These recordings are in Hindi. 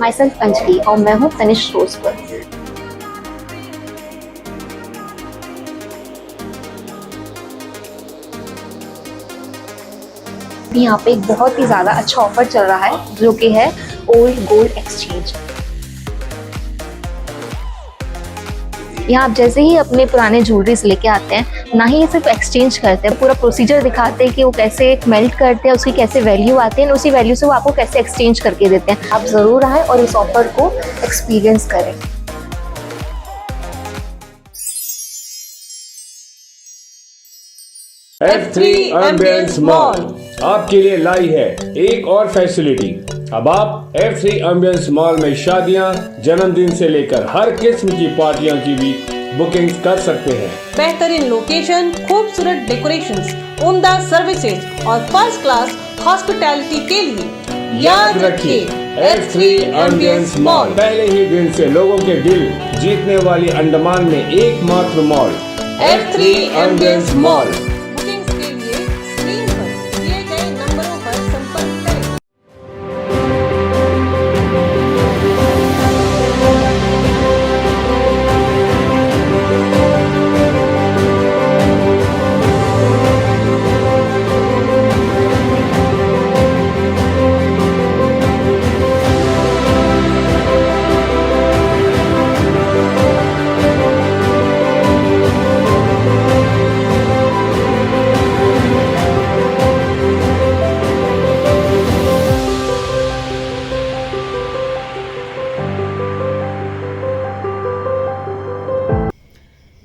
माई सेल्फ अंजलि और मैं हूँ तनिष्क रोज पर। यहाँ पे एक बहुत ही ज़्यादा अच्छा ऑफर चल रहा है जो कि है ओल्ड गोल्ड एक्सचेंज। यहाँ आप जैसे ही अपने पुराने ज्वेलरीज लेके आते हैं, ना ही ये सिर्फ एक्सचेंज करते हैं, पूरा प्रोसीजर दिखाते हैं कि वो कैसे मेल्ट करते हैं, उसकी कैसे वैल्यू आती है, उसी वैल्यू से वो आपको कैसे एक्सचेंज करके देते हैं। आप ज़रूर आएँ और इस ऑफर को एक्सपीरियंस करें। F3 एम्बियंस मॉल आपके लिए लाई है एक और फैसिलिटी। अब आप F3 एम्बियंस मॉल में शादियां, जन्मदिन से लेकर हर किस्म की पार्टियों की भी बुकिंग कर सकते हैं। बेहतरीन लोकेशन, खूबसूरत डेकोरेशंस, उम्दा सर्विसेज और फर्स्ट क्लास हॉस्पिटैलिटी के लिए याद रखिए F3 एम्बियंस मॉल। पहले ही दिन से लोगों के दिल जीतने वाली अंडमान में एकमात्र mall F3 ambience mall. Bookings के लिए स्क्रीन पर दिए गए नंबरों पर संपर्क करें।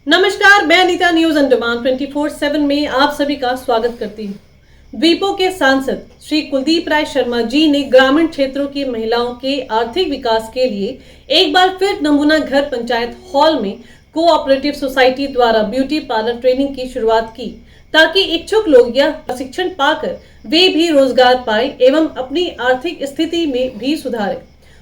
नमस्कार, मैं अनीता न्यूज ऑन डिमांड 24/7 में आप सभी का स्वागत करती हूँ। द्वीपों के सांसद श्री कुलदीप राय शर्मा जी ने ग्रामीण क्षेत्रों की महिलाओं के आर्थिक विकास के लिए एक बार फिर नमूना घर पंचायत हॉल में कोऑपरेटिव सोसाइटी द्वारा ब्यूटी पार्लर ट्रेनिंग की शुरुआत की, ताकि इच्छुक लोग यह प्रशिक्षण पाकर वे भी रोजगार पाए एवं अपनी आर्थिक स्थिति में भी सुधारे।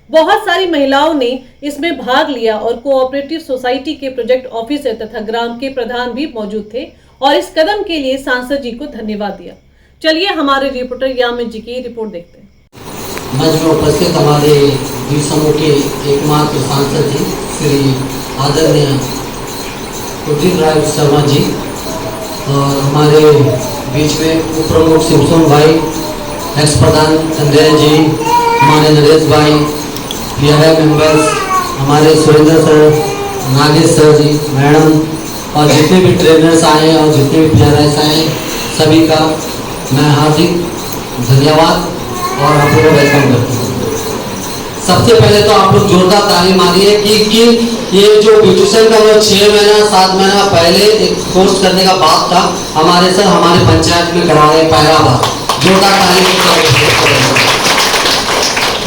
बहुत सारी महिलाओं ने इसमें भाग लिया और कोऑपरेटिव सोसाइटी के प्रोजेक्ट ऑफिसर तथा ग्राम के प्रधान भी मौजूद थे और इस कदम के लिए सांसद जी को धन्यवाद दिया। चलिए हमारे रिपोर्टर यामिन जी की रिपोर्ट देखते हैं। मंच में उपस्थित हमारे द्वीप समूह के एकमात्र सांसद जी श्री आदरणीय कुलदीप राय शर्मा जी और हमारे बीच में उप प्रमुख शिवसोम भाई, एक्स प्रधान संजय जी, हमारे नरेश भाई, PRI मेंबर्स, हमारे सुरेंद्र सर, नागेश सर जी, मैडम और जितने भी ट्रेनर्स आए और जितने भी PRIs आए, सभी का मैं हार्दिक धन्यवाद और आप लोगों को वेलकम करता हूँ। सबसे पहले तो आप लोग जोरदार ताली मारिए कि ये जो ब्यूटिशियन का वो 6 महीना 7 महीना पहले एक कोर्स करने का बात था, हमारे सर हमारे पंचायत में करा रहे पहला बार। जोरदार ताली।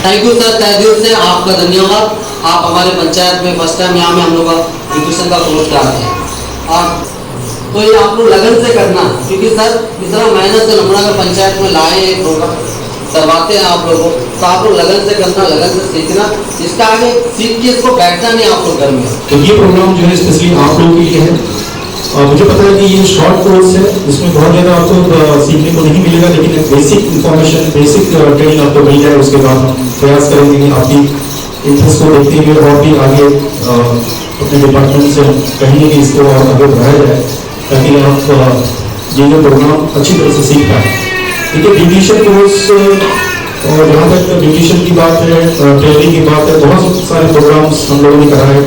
थैंक यू सर, तहे दिल से आपका धन्यवाद। आप हमारे पंचायत में फर्स्ट टाइम यहाँ में हम लोग का ब्यूटिशियन का कोर्स कराते हैं और तो ये आप लोग लगन से करना, क्योंकि सर इतना मेहनत से नमूना का पंचायत में लाए एक प्रोग्राम करवाते हैं आप लोगों को, तो आप लोग लगन से करना, लगन से सीखना। इसका आगे सीख के इसको बैठना नहीं आप लोग घर में। तो ये प्रोग्राम जो है स्पेशली आप लोगों के लिए है। मुझे पता है कि ये शॉर्ट कोर्स है, इसमें बहुत ज़्यादा आपको सीखने को नहीं मिलेगा, लेकिन एक बेसिक इन्फॉर्मेशन, बेसिक ट्रेनिंग आपको मिल जाए। उसके बाद हम प्रयास करेंगे कि आपकी इंटरेस्ट को देखते हुए और भी आगे अपने डिपार्टमेंट से कहेंगे कि इसको और आगे बढ़ाया जाए, ताकि आप ये जो प्रोग्राम अच्छी तरह से सीख पाए। देखिए ब्यूटिशियन कोर्स और जहाँ तक ब्यूटिशियन की बात है, ट्रेनिंग की बात है, बहुत सारे प्रोग्राम्स हम लोगों ने कराए।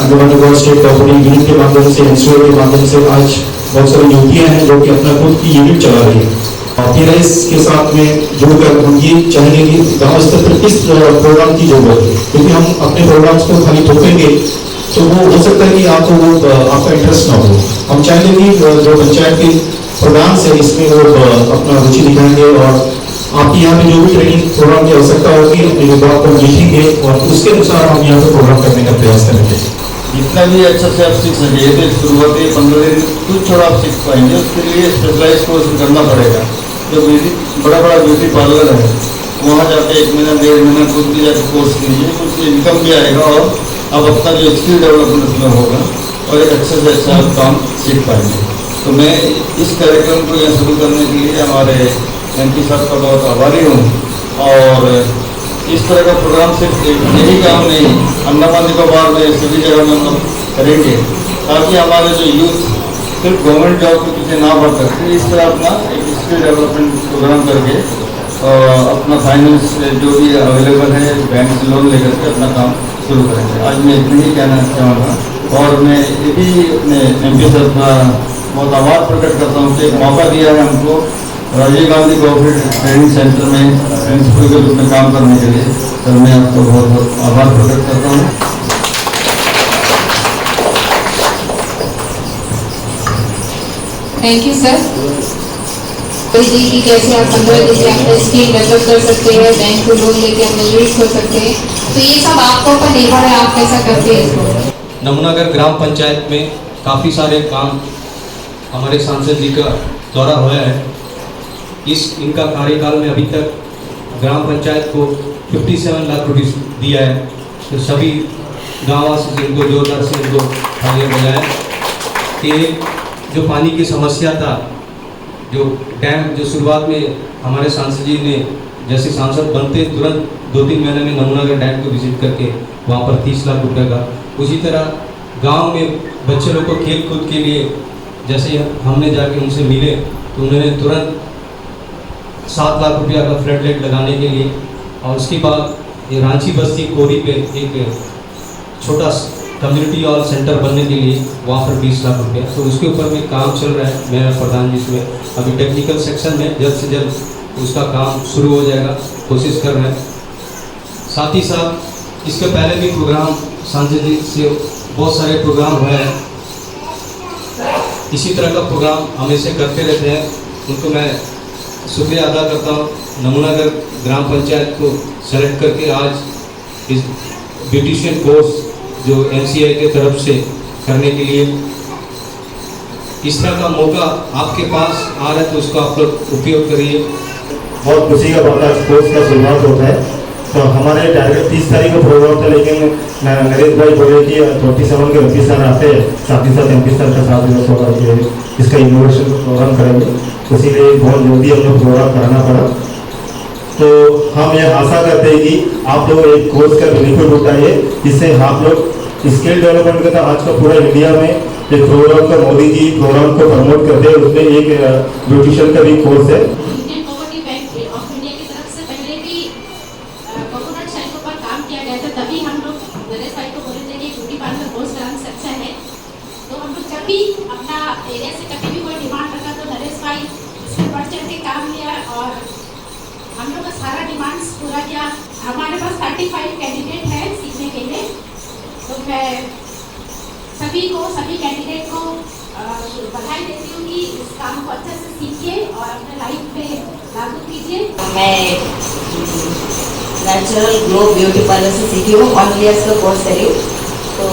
अंडमान स्टेट प्रॉपर्टी यूनिट के माध्यम से, एनसीओ के माध्यम से आज बहुत सारी युवतियाँ हैं जो कि अपना खुद की यूनिट चला रही है। PRIs के साथ में जुड़कर हम ये चाहेंगे कि गाँव स्तर पर इस प्रोग्राम की जरूरत है, क्योंकि हम अपने प्रोग्राम्स को खाली थोपेंगे तो वो हो सकता है कि आपको वो आपका इंटरेस्ट ना हो। हम चाहेंगे कि जो पंचायत के प्रधान से इसमें वो अपना रुचि दिखाएंगे और आपकी यहाँ पे जो भी ट्रेनिंग प्रोग्राम की आवश्यकता होगी अपने विभाग को लिखेंगे और उसके अनुसार हम यहाँ पे प्रोग्राम करने का प्रयास करेंगे। जितना भी अच्छा से आप सीख सके, तो शुरुआती 15 दिन कुछ थोड़ा आप सीख पाएंगे, उसके लिए स्पेशलाइज कोर्स करना पड़ेगा। जो बड़ा ब्यूटी पार्लर है वहाँ जाके 1 महीना 1.5 महीना खुद भी जाकर कोर्स कीजिए, कुछ इनकम भी आएगा और अब अपना जो स्किल डेवलपमेंट उसमें होगा और एक अच्छे से अच्छा काम सीख पाएंगे। तो मैं इस कार्यक्रम को यहाँ शुरू करने के लिए हमारे MP साहब का बहुत आभारी हूँ और इस तरह का प्रोग्राम सिर्फ यही काम नहीं, अंडमान निकोबार में सभी जगह में हम लोग करेंगे, ताकि हमारे जो यूथ सिर्फ गवर्नमेंट जॉब के पीछे ना बढ़ सकते, इस तरह अपना एक स्किल डेवलपमेंट प्रोग्राम करके अपना फाइनेंस जो भी अवेलेबल है बैंक से लोन लेकर के अपना काम शुरू करेंगे। आज मैं इतना ही कहना चाहूँगा और मैं ये भी अपने MP साहब का बहुत आभार प्रकट करता हूँ कि एक मौका दिया है हमको Rajiv Gandhi cooperative training centre में प्रिंसिपल के रूप में काम करने के लिए। सर मैं आपको बहुत बहुत आभार प्रकट करता हूँ। Thank you sir. तो जी कि कैसे आप 15 दिन से अपना स्किल डेवलप कर सकते हैं, बैंक से लोन लेके अपने यूज कर सकते हैं, तो ये सब आपके ऊपर निर्भर है, आप कैसा करते हैं इसको। नमूनागढ़ ग्राम पंचायत में काफ़ी सारे काम हमारे सांसद जी का दौरा हुआ है। इनका कार्यकाल में अभी तक ग्राम पंचायत को 57 लाख रुपये दिया है। तो सभी गाँववासी से इनको जोरदार से इनको तालियां बजाएं कि जो पानी की समस्या था, जो डैम जो शुरुआत में हमारे सांसद जी ने जैसे सांसद बनते तुरंत 2-3 महीने में नमूनागढ़ डैम को विजिट करके वहाँ पर 30 लाख रुपए का, उसी तरह गांव में बच्चे लोग को खेल कूद के लिए जैसे हमने जाके उनसे मिले तो उन्होंने तुरंत 7 लाख रुपया का फ्लड लाइट लगाने के लिए, और उसके बाद ये रांची बस्ती कोरी पे एक छोटा कम्युनिटी हॉल सेंटर बनने के लिए वहाँ पर 20 लाख रुपया, तो उसके ऊपर भी काम चल रहा है मेरा प्रधान जी इसमें। अभी टेक्निकल सेक्शन में जल्द से जल्द उसका काम शुरू हो जाएगा, कोशिश कर रहे हैं। साथ ही साथ इसके पहले भी प्रोग्राम सांसद जी से बहुत सारे प्रोग्राम हुए हैं, इसी तरह का प्रोग्राम हमेशा करते रहते हैं। उनको मैं शुक्रिया अदा करता हूँ। नमूनागढ़ ग्राम पंचायत को सेलेक्ट करके आज इस ब्यूटिशियन कोर्स जो NCI के तरफ से करने के लिए इस तरह का मौका आपके पास आ रहा है, तो उसको आप लोग उपयोग करिए। बहुत खुशी का बात है, कोर्स का शुरुआत होता है। तो हमारे टारगेट 30 तारीख को प्रोग्राम था, लेकिन नरेश भाई बोले कि 47 के MP सर आते हैं, साथ ही साथ MP सर का साथ में इसका इनोवेशन प्रोग्राम करेंगे, इसीलिए बहुत जल्दी हम लोग प्रोग्राम कराना पड़ा। तो हम ये आशा करते हैं कि आप लोग एक कोर्स का बेनिफिट उठाइए, जिससे आप लोग स्किल डेवलपमेंट का आज का पूरा इंडिया में एक प्रोग्राम का मोदी जी प्रोग्राम को प्रमोट करते हैं, उसमें एक ब्यूटिशियन का भी कोर्स है। Indian poverty bank of India की तरफ से पहले भी कोकोनट शेल पर काम किया गया था, तभी हम लोग नरेश भाई को बोले थे कि ब्यूटी पार्लर कोर्स कराना अच्छा है। तो हम लोग जब भी अपना एरिया से कभी भी कोई डिमांड रखा तो नरेश भाई इसमें बढ़ चढ़ के काम लिया और हम लोग का सारा डिमांड्स पूरा किया। हमारे पास 35 कैंडिडेट हैं सीखने के लिए, तो मैं सभी कैंडिडेट को बधाई देती हूँ कि इस काम को अच्छे से सीखिए और अपने लाइफ में लागू कीजिए। मैं नेचुरल ग्लो ब्यूटी पार्लर से सीखी हूँ, 1 ईयर्स का कोर्स करी हूँ। तो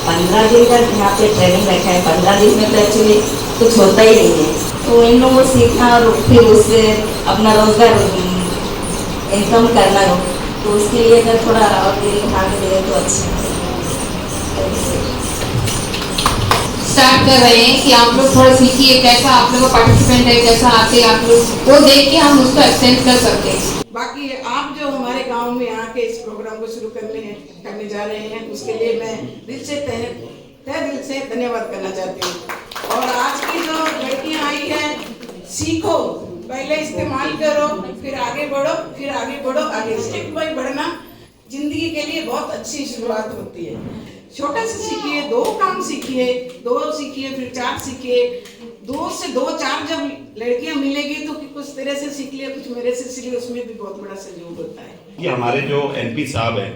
15 दिन का यहाँ पे ट्रेनिंग रखा है। 15 दिन में तो एक्चुअली कुछ होता ही नहीं है, तो इन लोगों को सीखना और फिर उससे अपना रोजगार इनकम करना हो, तो उसके लिए अगर थोड़ा और दिल ध्यान दे तो अच्छा है। स्टार्ट कर रहे हैं कि आप लोग थोड़ा सीखिए कैसा आप लोग का पार्टिसिपेंट है, कैसा आते हैं आप लोग, वो देख के हम उसको एक्सटेंड कर सकते हैं। बाकी आप जो हमारे गांव में आके इस प्रोग्राम को शुरू करने जा रहे हैं, उसके लिए मैं दिल से तहे दिल से धन्यवाद करना चाहती हूँ। और आज की जो लड़कियां आई हैं, सीखो, पहले इस्तेमाल करो, फिर आगे बढ़ो, फिर आगे बढ़ो, आगे स्टेप बाय बढ़ना जिंदगी के लिए बहुत अच्छी शुरुआत होती है। छोटा से सीखिए, 2 काम सीखिए, 2 सीखिए, फिर 4 सीखिए, 2 से 2-4 जब लड़कियां मिलेगी तो कुछ तेरे से सीख लिया, कुछ मेरे से सीख लिया, उसमें भी बहुत बड़ा सहयोग होता है। ये हमारे जो MP साहब हैं,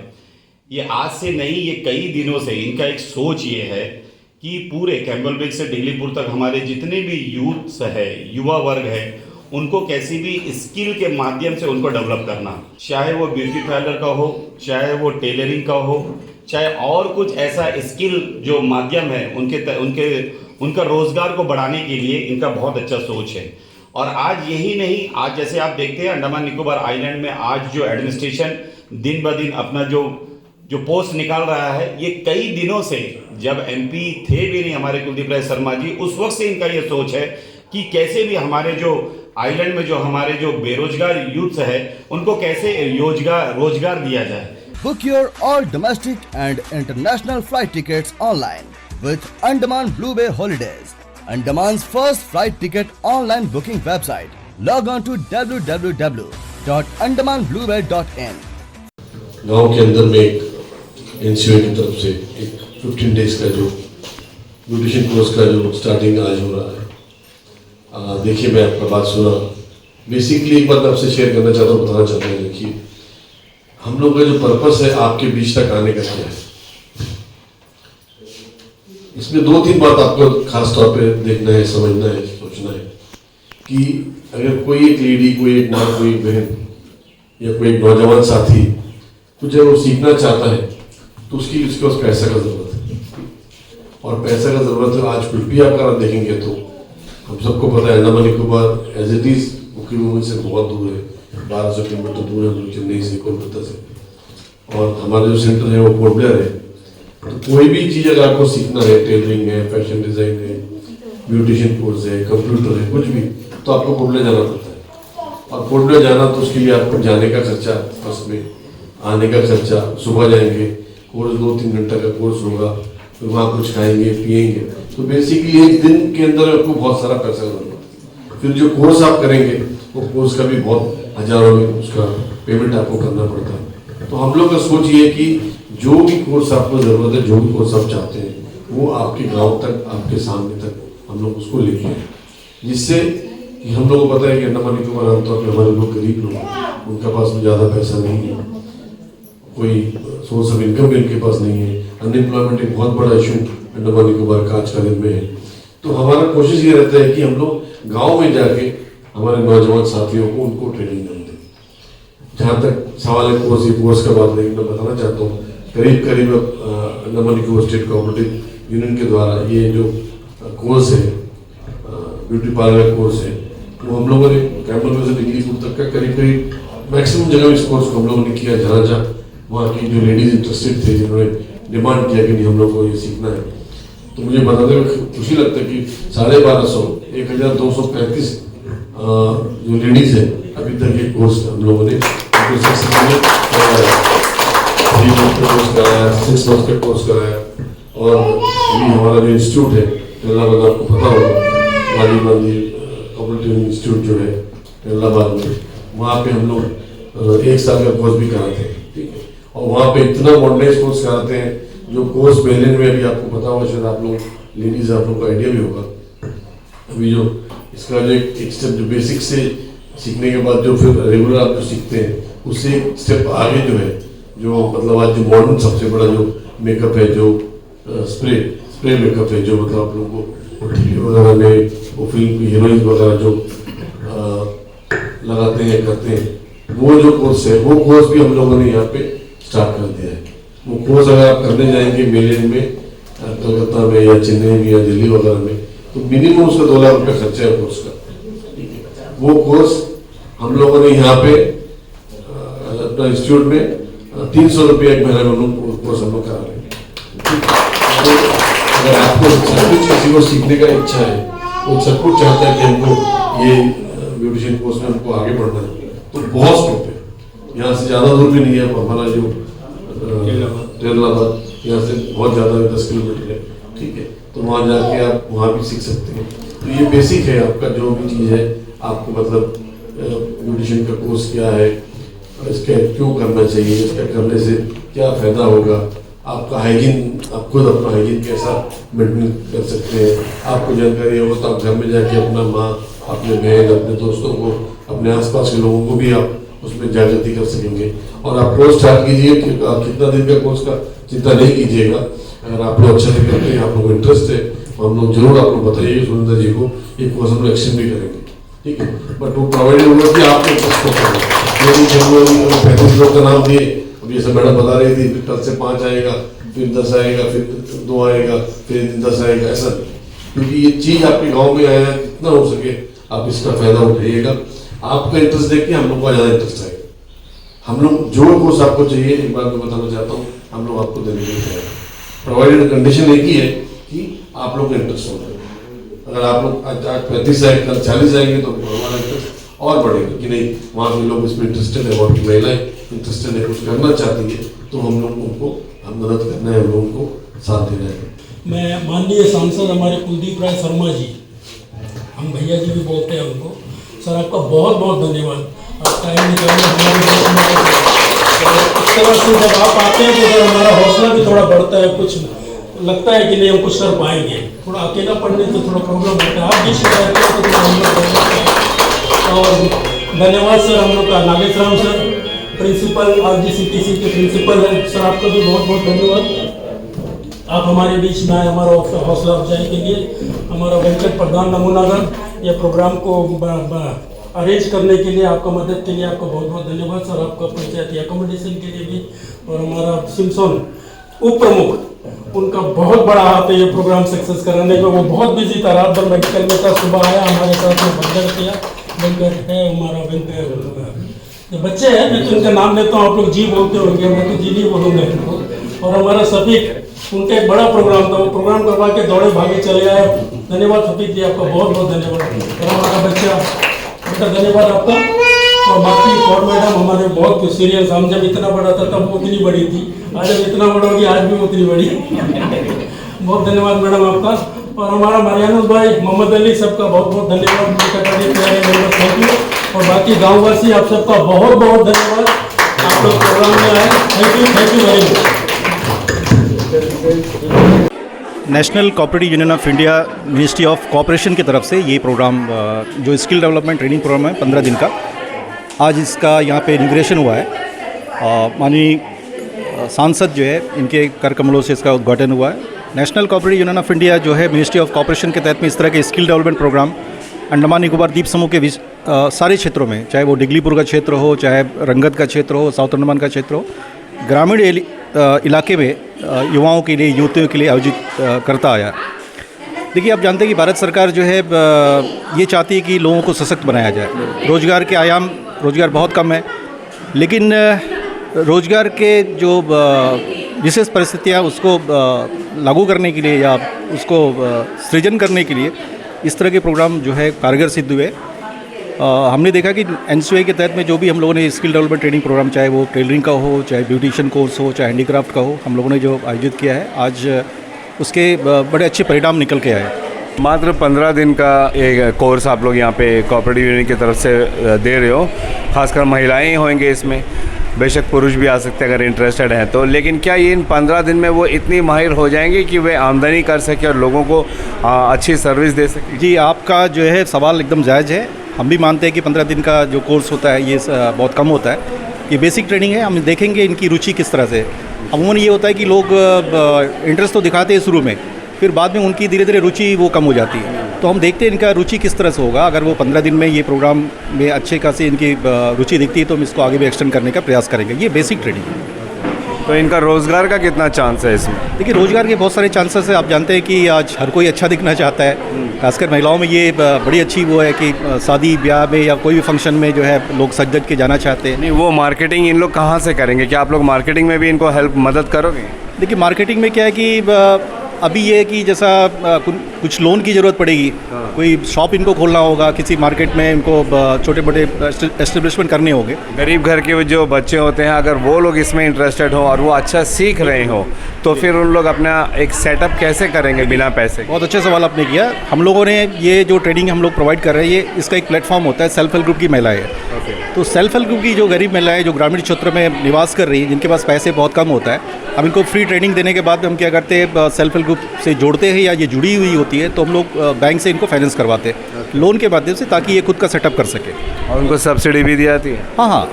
ये आज से नहीं, ये कई दिनों से इनका एक सोच ये है कि पूरे कैम्पबेल से दिल्लीपुर तक हमारे जितने भी यूथ है, युवा वर्ग है, उनको कैसी भी स्किल के माध्यम से उनको डेवलप करना, चाहे वो ब्यूटी पार्लर का हो, चाहे वो टेलरिंग का हो, चाहे और कुछ ऐसा स्किल जो माध्यम है, उनका रोजगार को बढ़ाने के लिए इनका बहुत अच्छा सोच है। और आज यही नहीं, आज जैसे आप देखते हैं अंडमान निकोबार आइलैंड में आज जो एडमिनिस्ट्रेशन दिन ब दिन अपना जो पोस्ट निकाल रहा है, ये कई दिनों से, जब MP थे भी नहीं हमारे कुलदीप राय शर्मा जी, उस वक्त से इनका ये सोच है कि कैसे भी हमारे जो आइलैंड में जो हमारे जो बेरोजगार यूथ है उनको कैसे रोजगार दिया जाए। Book your all domestic and international flight tickets online with Andaman Blue Bay Holidays, Andaman's first flight ticket online booking website. Log on to www.andamanbluebay.in. गांव के अंदर में एक एनसीओ की तरफ से एक 15 डेज का जो ब्यूटिशियन कोर्स का जो स्टार्टिंग आज हो रहा है। देखिए, मैं आपका बात सुना, बेसिकली एक बात आपसे शेयर करना चाहता हूँ, बताना चाहता हूँ। देखिए, हम लोग का जो पर्पस है आपके बीच तक आने का क्या है, इसमें 2-3 बात आपको खास तौर पे देखना है, समझना है, सोचना है कि अगर कोई एक लेडी, कोई एक माँ, कोई एक बहन या कोई एक नौजवान साथी कुछ जब वो सीखना चाहता है तो उसके पास पैसा का जरूरत है, और पैसा का जरूरत है। आज कुछ भी आप अगर देखेंगे तो हम सबको पता है Andaman Nicobar as it is मुख्यमंत्री से बहुत दूर है, 1200 किलोमीटर दूर है चेन्नई से, कोलकाता से, और हमारा जो सेंटर है वो पोर्ट ब्लेयर है। तो कोई भी चीज़ अगर आपको सीखना है, टेलरिंग है, फैशन डिजाइन है, ब्यूटिशियन कोर्स है, कंप्यूटर है, कुछ भी, तो आपको पोर्ट ब्लेयर जाना पड़ता है। और पोर्ट ब्लेयर जाना तो उसके लिए आपको जाने का खर्चा बस में, आने का खर्चा, सुबह जाएंगे, कोर्स 2-3 घंटा का कोर्स होगा, फिर वहाँ कुछ खाएंगे पिएंगे, तो बेसिकली एक दिन के अंदर आपको बहुत सारा पैसा लगता है। फिर जो कोर्स आप करेंगे वो कोर्स का भी बहुत हजारों में उसका पेमेंट आपको करना पड़ता है। तो हम लोग का सोच ये है कि जो भी कोर्स आपको ज़रूरत है, जो भी कोर्स आप चाहते हैं, वो आपके गांव तक, आपके सामने तक हम लोग उसको लेके आए, जिससे कि हम लोग को पता है कि अंडमान निकोबार आमतौर पर हमारे लोग गरीब लोग, उनके पास में ज़्यादा पैसा नहीं है, कोई सोर्स ऑफ इनकम भी उनके पास नहीं है, अनएम्प्लॉयमेंट एक बहुत बड़ा इशू अंडमान निकोबार का आज का दिन में है। तो हमारा कोशिश ये रहता है कि हम लोग गाँव में जाके हमारे नौजवान साथियों को उनको ट्रेनिंग दें। जहाँ तक सवाल है कोर्स का बात, लेकिन मैं बताना चाहता हूँ करीब Andaman Nicobar state cooperative union के द्वारा ये जो कोर्स है, ब्यूटी पार्लर कोर्स है, वो हम लोगों ने कैंपल में से डिग्रीपुर तक का करीब मैक्सिमम जगह इस कोर्स को हम लोगों ने किया। जहाँ वहाँ की जो लेडीज इंटरेस्टेड थे, जिन्होंने डिमांड किया कि नहीं हम लोग को ये सीखना है, तो मुझे बताते हुए खुशी लगता है कि 1250 जो लेडीज है अभी तक ये कोर्स हम लोगों ने 3 मंथ का कराया, 6 मंथ का कोर्स कराया। और अभी हमारा जो इंस्टीट्यूट है इलाहाबाद, आपको पता होगा, राजीव गांधी कोऑपरेटिव इंस्टीट्यूट जो है इलाहाबाद में, वहाँ पे हम लोग 1 साल का कोर्स भी कराते हैं, ठीक है। और वहाँ पे इतना मॉडर्नाइज कोर्स कराते हैं, जो कोर्स बेलिन में अभी आपको पता होगा, शायद आप लोग लेडीज आप लोग को आइडिया भी होगा। अभी जो इसका जो एक स्टेप जो बेसिक से सीखने के बाद जो फिर रेगुलर आप जो सीखते हैं, उससे एक स्टेप आगे जो है, जो मतलब आज जो मॉडर्न सबसे बड़ा जो मेकअप है, जो स्प्रे मेकअप है, जो मतलब आप लोगों को टीवी वगैरह में वो फिल्म की हीरोइन वगैरह जो लगाते हैं करते हैं, वो जो कोर्स है, वो कोर्स भी हम लोगों ने यहाँ पे स्टार्ट कर दिया है। वो कोर्स अगर आप करने जाएंगे मेले में, कलकत्ता में या चेन्नई में या दिल्ली वगैरह में, तो मिनिमम उसका 2 लाख रुपये खर्चा है कोर्स का। वो कोर्स हम लोगों ने यहाँ पे अपना इंस्टीट्यूट में 300 रुपये एक महीने में कोर्स हम लोग करा रहे हैं। तो अगर आपको किसी को सीखने का इच्छा है, वो सब कुछ चाहता है कि हमको ये ब्यूटिशियन कोर्स में हमको आगे बढ़ना है, तो बहुत स्कोप है। यहाँ से ज़्यादा दूर भी नहीं है, हमारा जो इलाहाबाद यहाँ से बहुत ज़्यादा 10 किलोमीटर है, ठीक है। तो वहाँ जाके आप वहाँ भी सीख सकते हैं। तो ये बेसिक है आपका जो भी चीज़ है, आपको मतलब ब्यूटिशियन का कोर्स क्या है, इसका क्यों करना चाहिए, इसका करने से क्या फ़ायदा होगा, आपका हाइजीन, आप खुद अपना हाइजीन कैसा मेंटेन कर सकते हैं, आपको जानकारी हो तो आप घर में जाके अपना माँ, अपने बहन, अपने दोस्तों को, अपने आसपास के लोगों को भी आप उसमें जागृति कर सकेंगे। और आप कोर्स स्टार्ट कीजिए कि आप कितना दिन का कोर्स का चिंता नहीं कीजिएगा। अगर आप लोग अच्छा से करते हैं, आप लोग को इंटरेस्ट है, तो हम लोग जरूर आप लोग बताइए सुरेंद्र जी को, ये कोर्स हम लोग एक्सटेंड भी करेंगे, ठीक है। बट वो प्रोवाइडेड होगा कि आपको इंटरेस्ट को करेंगे। 35 लोग का नाम दिए, अब ये सब मैडम बता रही थी, फिर कल से 5 आएगा, फिर 10 आएगा, फिर 2 आएगा, फिर 10 आएगा, ऐसा नहीं। क्योंकि ये चीज़ आपके गाँव में आया है, जितना हो सके आप इसका फायदा उठाइएगा। आपका इंटरेस्ट देख के हम लोग का ज़्यादा इंटरेस्ट आएगा। हम लोग जो कोर्स आपको चाहिए, एक बार मैं बताना चाहता हूँ, हम लोग आपको देने के लिए तैयार हैं। प्रोवाइडेड कंडीशन एक ही है कि आप लोग का इंटरेस्ट होना है। अगर आप लोग आज 35 आए, कल 40 आएंगे तो हमारा इंटरेस्ट और बढ़ेगा कि नहीं, वहाँ के लोग इसमें इंटरेस्टेड है, वहाँ की महिलाएं इंटरेस्टेड है, कुछ करना चाहती है, तो हम लोग उनको मदद करना है, हम लोग उनको साथ देना है। मैं माननीय सांसद हमारे कुलदीप राय शर्मा जी, हम भैया जी भी बोलते हैं उनको, सर आपका बहुत बहुत धन्यवाद। आप टाइम निकालने हमारे इस तरह से जब आप आते हैं तो सर हमारा हौसला भी थोड़ा बढ़ता है, कुछ लगता है कि नहीं हम कुछ कर पाएंगे। थोड़ा अकेला पढ़ने से थोड़ा प्रॉब्लम होता है, आप जिस रहते हैं तो हम लोग। और धन्यवाद सर हम लोग का Nagesh Ram sir, principal RGCTC के प्रिंसिपल हैं, सर आपका भी बहुत बहुत धन्यवाद। आप हमारे बीच में आए, हमारा हौसला अफजाई के लिए, हमारा वेंकट प्रधान नमूनागढ़ ये प्रोग्राम को अरेंज करने के लिए, आपका मदद के लिए आपका बहुत बहुत धन्यवाद सर। आपका पंचायती अकोमोडेशन के लिए भी, और हमारा सिमसोन उप प्रमुख, उनका बहुत बड़ा हाथ है ये प्रोग्राम सक्सेस कराने में। वो बहुत बिजी था, रात भर मेडिकल में था, सुबह आया हमारे साथ में बंदर किया। वेंकट है हमारा, वेंकट बच्चे हैं, मैं तो उनका नाम लेता हूँ, आप लोग जी बोलते होंगे, मैं तो जी नहीं बोलूँगा इनको। और हमारा सफीक, उनका एक बड़ा प्रोग्राम था, वो प्रोग्राम करवा के दौड़े भागे चले आए। धन्यवाद सफीक जी, आपका बहुत बहुत धन्यवाद। और हमारा बच्चा, बेटा धन्यवाद आपका। और बाकी फॉर मैडम हमारे बहुत सीरियस, हम जब इतना बड़ा था तब वो उतनी बड़ी थी, आज जब इतना बड़ा होगी आज भी उतनी बड़ी। बहुत धन्यवाद मैडम आपका। और हमारा मारियानुस भाई, मोहम्मद अली, सबका बहुत बहुत धन्यवाद। Thank you. और बाकी गाँववासी आप सबका बहुत बहुत धन्यवाद, आप लोग प्रोग्राम में आए। Thank you very much. National cooperative union of India ministry of cooperation की तरफ से ये प्रोग्राम जो स्किल डेवलपमेंट ट्रेनिंग प्रोग्राम है 15 दिन का, आज इसका यहाँ पे इनॉग्रेशन हुआ है। माननीय सांसद जो है इनके कर कमलों से इसका उद्घाटन हुआ है। National cooperative union of India जो है मिनिस्ट्री ऑफ कोऑपरेशन के तहत में इस तरह के skill development programme Andaman Nicobar द्वीप समूह के सारे क्षेत्रों में, चाहे वो डिगलीपुर का क्षेत्र हो, चाहे रंगत का क्षेत्र हो, साउथ अंडमान का क्षेत्र हो, ग्रामीण इलाके में युवाओं के लिए, युवतियों के लिए आयोजित करता आया। देखिए, आप जानते हैं कि भारत सरकार जो है ये चाहती है कि लोगों को सशक्त बनाया जाए। रोज़गार के आयाम, रोज़गार बहुत कम है, लेकिन रोज़गार के जो विशेष परिस्थितियाँ उसको लागू करने के लिए या उसको सृजन करने के लिए इस तरह के प्रोग्राम जो है कारगर सिद्ध हुए। हमने देखा कि NCOI के तहत में जो भी हम लोगों ने स्किल डेवलपमेंट ट्रेनिंग प्रोग्राम, चाहे वो टेलरिंग का हो, चाहे ब्यूटिशियन कोर्स हो, चाहे हैंडीक्राफ्ट का हो, हम लोगों ने जो आयोजित किया है, आज उसके बड़े अच्छे परिणाम निकल के आए। मात्र 15 दिन का एक कोर्स आप लोग यहाँ पे कोऑपरेटिव यूनियन की तरफ से दे रहे हो, खासकर महिलाएं होंगे इसमें, बेशक पुरुष भी आ सकते हैं अगर इंटरेस्टेड हैं तो। लेकिन क्या ये इन 15 दिन में वो इतनी माहिर हो जाएंगे कि वे आमदनी कर सके और लोगों को अच्छी सर्विस दे सके? जी, आपका जो है सवाल एकदम जायज़ है। हम भी मानते हैं कि 15 दिन का जो कोर्स होता है ये बहुत कम होता है। ये बेसिक ट्रेनिंग है, हम देखेंगे इनकी रुचि किस तरह से। अमूमन ये होता है कि लोग इंटरेस्ट तो दिखाते हैं शुरू में, फिर बाद में उनकी धीरे धीरे रुचि वो कम हो जाती है। तो हम देखते हैं इनका रुचि किस तरह से होगा। अगर वो 15 दिन में ये प्रोग्राम में अच्छे खासी इनकी रुचि दिखती है तो हम इसको आगे भी एक्सटेंड करने का प्रयास करेंगे। ये बेसिक ट्रेनिंग है। तो इनका रोज़गार का कितना चांस है इसमें? देखिए, रोज़गार के बहुत सारे चांसेस है। आप जानते हैं कि आज हर कोई अच्छा दिखना चाहता है, खासकर महिलाओं में ये बड़ी अच्छी वो है कि शादी ब्याह में या कोई भी फंक्शन में जो है लोग सज धज के जाना चाहते हैं। नहीं, वो मार्केटिंग इन लोग कहाँ से करेंगे? क्या आप लोग मार्केटिंग में भी इनको हेल्प मदद करोगे? देखिए, मार्केटिंग में क्या है कि अभी ये है कि जैसा कुछ लोन की ज़रूरत पड़ेगी, कोई शॉप इनको खोलना होगा, किसी मार्केट में इनको छोटे मोटे एस्टेब्लिशमेंट करने होंगे। गरीब घर के जो बच्चे होते हैं, अगर वो लोग इसमें इंटरेस्टेड हो और वो अच्छा सीख रहे हो तो फिर उन लोग अपना एक सेटअप कैसे करेंगे बिना पैसे? बहुत अच्छा सवाल आपने किया। हम लोगों ने ये जो ट्रेनिंग हम लोग प्रोवाइड कर रहे हैं, ये इसका एक प्लेटफॉर्म होता है सेल्फ हेल्प ग्रुप की महिलाएं। तो सेल्फ हेल्प ग्रुप की जो गरीब महिलाएं जो ग्रामीण क्षेत्र में निवास कर रही हैं, जिनके पास पैसे बहुत कम होता है, हम इनको फ्री ट्रेनिंग देने के बाद हम क्या करते हैं, सेल्फ हेल्प ग्रुप से जोड़ते हैं या ये जुड़ी हुई होती है तो हम लोग बैंक से इनको फाइनेंस करवाते हैं लोन के माध्यम से, ताकि ये खुद का सेटअप कर सके। और उनको सब्सिडी भी दी जाती है? हाँ,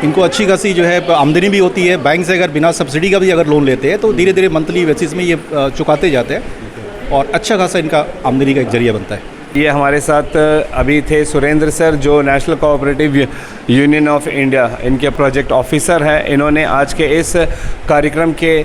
इनको अच्छी खासी जो है आमदनी भी होती है। बैंक से अगर बिना सब्सिडी का भी अगर लोन लेते हैं तो धीरे धीरे मंथली बेसिस में ये चुकाते जाते हैं और अच्छा खासा इनका आमदनी का एक जरिया बनता है। ये हमारे साथ अभी थे सुरेंद्र सर, जो national cooperative union of India इनके प्रोजेक्ट ऑफिसर हैं। इन्होंने आज के इस कार्यक्रम के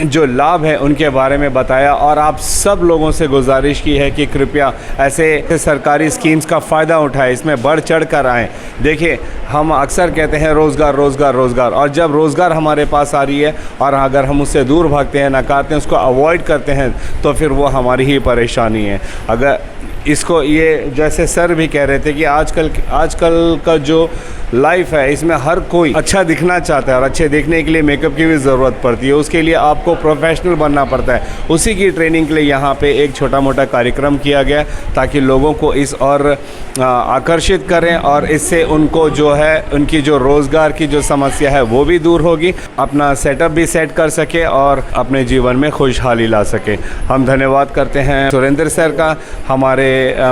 जो लाभ है उनके बारे में बताया और आप सब लोगों से गुजारिश की है कि कृपया ऐसे सरकारी स्कीम्स का फ़ायदा उठाएं, इसमें बढ़ चढ़ कर आएँ। देखिए, हम अक्सर कहते हैं रोज़गार रोज़गार रोज़गार, और जब रोज़गार हमारे पास आ रही है और अगर हम उससे दूर भागते हैं, नकारते हैं, उसको अवॉइड करते हैं, तो फिर वो हमारी ही परेशानी है। अगर इसको ये जैसे सर भी कह रहे थे कि आजकल का जो लाइफ है इसमें हर कोई अच्छा दिखना चाहता है और अच्छे दिखने के लिए मेकअप की भी ज़रूरत पड़ती है, उसके लिए आपको प्रोफेशनल बनना पड़ता है। उसी की ट्रेनिंग के लिए यहाँ पे एक छोटा मोटा कार्यक्रम किया गया ताकि लोगों को इस और आकर्षित करें और इससे उनको जो है उनकी जो रोज़गार की जो समस्या है वो भी दूर होगी, अपना सेटअप भी सेट कर सके और अपने जीवन में खुशहाली ला सके। हम धन्यवाद करते हैं सुरेंद्र सर का, हमारे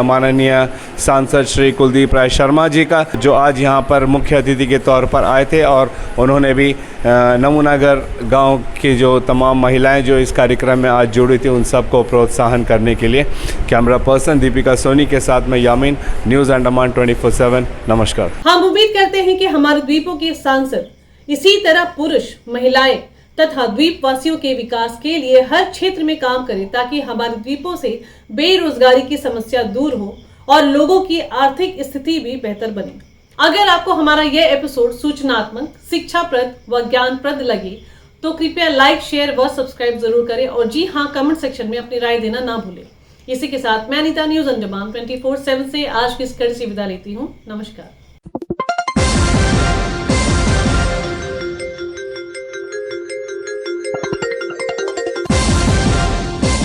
माननीय सांसद श्री कुलदीप राय शर्मा जी का, जो आज यहाँ पर मुख्य अतिथि के तौर पर आए थे और उन्होंने भी नमूनागर गांव की जो तमाम महिलाएं जो इस कार्यक्रम में आज जुड़ी थी उन सबको प्रोत्साहन करने के लिए। कैमरा पर्सन दीपिका सोनी के साथ में यामीन, न्यूज़ अंडमान 24/7। नमस्कार। हम उम्मीद करते हैं कि हमारे द्वीपों के सांसद इसी तरह पुरुष, महिलाएं तथा द्वीप वासियों के विकास के लिए हर क्षेत्र में काम करें ताकि हमारे द्वीपों से बेरोजगारी की समस्या दूर हो और लोगों की आर्थिक स्थिति भी बेहतर बने। अगर आपको हमारा यह एपिसोड सूचनात्मक, शिक्षाप्रद व ज्ञानप्रद लगे तो कृपया लाइक, शेयर व सब्सक्राइब जरूर करें और जी हाँ, कमेंट सेक्शन में अपनी राय देना ना भूलें। इसी के साथ मैं अनीता न्यूज़ अंडमान 24/7 से आज की इस कड़ी से विदा लेती हूँ। नमस्कार।